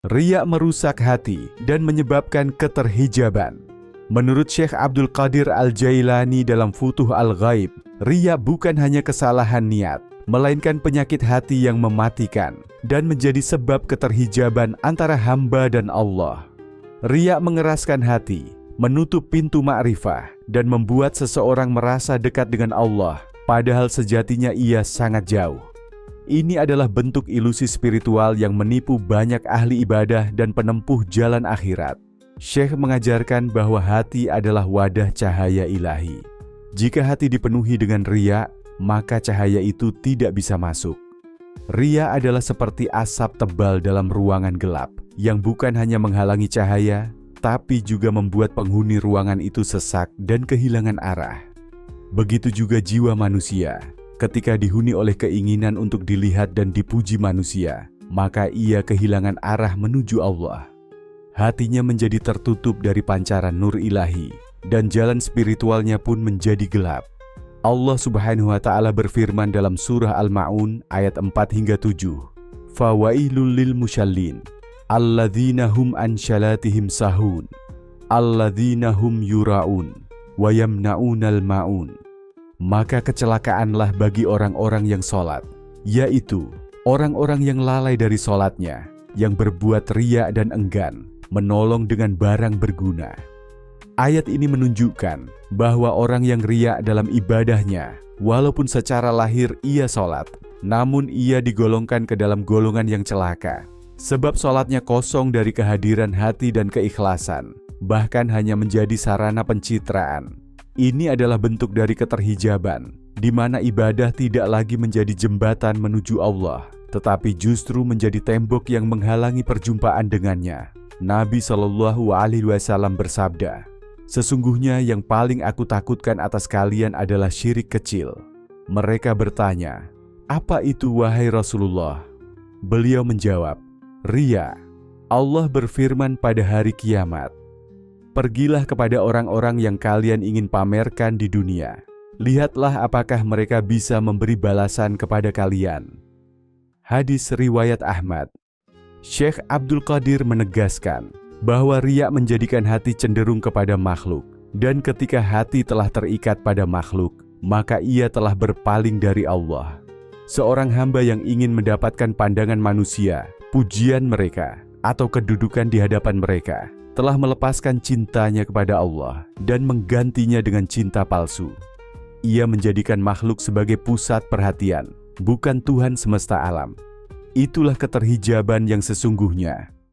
Riya merusak hati dan menyebabkan keterhijaban. Menurut Syekh Abdul Qadir Al-Jailani dalam Futuh Al-Ghaib, riya bukan hanya kesalahan niat, melainkan penyakit hati yang mematikan dan menjadi sebab keterhijaban antara hamba dan Allah. Riya mengeraskan hati, menutup pintu ma'rifah, dan membuat seseorang merasa dekat dengan Allah, padahal sejatinya ia sangat jauh. Ini adalah bentuk ilusi spiritual yang menipu banyak ahli ibadah dan penempuh jalan akhirat. Syekh mengajarkan bahwa hati adalah wadah cahaya ilahi. Jika hati dipenuhi dengan riya, maka cahaya itu tidak bisa masuk. Riya adalah seperti asap tebal dalam ruangan gelap, yang bukan hanya menghalangi cahaya, tapi juga membuat penghuni ruangan itu sesak dan kehilangan arah. Begitu juga jiwa manusia. Ketika dihuni oleh keinginan untuk dilihat dan dipuji manusia, maka ia kehilangan arah menuju Allah. Hatinya menjadi tertutup dari pancaran nur ilahi, dan jalan spiritualnya pun menjadi gelap. Allah Subhanahu wa Ta'ala berfirman dalam surah Al-Ma'un ayat 4-7, "Fawailul lil musyallin, alladzina hum an syalatihim sahun, alladzina hum yura'un, wa yamna'unal ma'un." Maka kecelakaanlah bagi orang-orang yang sholat, yaitu orang-orang yang lalai dari sholatnya, yang berbuat riya dan enggan, menolong dengan barang berguna. Ayat ini menunjukkan bahwa orang yang riya dalam ibadahnya, walaupun secara lahir ia sholat, namun ia digolongkan ke dalam golongan yang celaka. Sebab sholatnya kosong dari kehadiran hati dan keikhlasan, bahkan hanya menjadi sarana pencitraan. Ini adalah bentuk dari keterhijaban, di mana ibadah tidak lagi menjadi jembatan menuju Allah, tetapi justru menjadi tembok yang menghalangi perjumpaan dengannya. Nabi Shallallahu Alaihi Wasallam bersabda, "Sesungguhnya yang paling aku takutkan atas kalian adalah syirik kecil." Mereka bertanya, "Apa itu wahai Rasulullah?" Beliau menjawab, "Riya." Allah berfirman pada hari kiamat, "Pergilah kepada orang-orang yang kalian ingin pamerkan di dunia. Lihatlah apakah mereka bisa memberi balasan kepada kalian." Hadis riwayat Ahmad. Syekh Abdul Qadir menegaskan bahwa riya menjadikan hati cenderung kepada makhluk, dan ketika hati telah terikat pada makhluk, maka ia telah berpaling dari Allah. Seorang hamba yang ingin mendapatkan pandangan manusia, pujian mereka, atau kedudukan di hadapan mereka, telah melepaskan cintanya kepada Allah dan menggantinya dengan cinta palsu. Ia menjadikan makhluk sebagai pusat perhatian, bukan Tuhan semesta alam. Itulah keterhijaban yang sesungguhnya.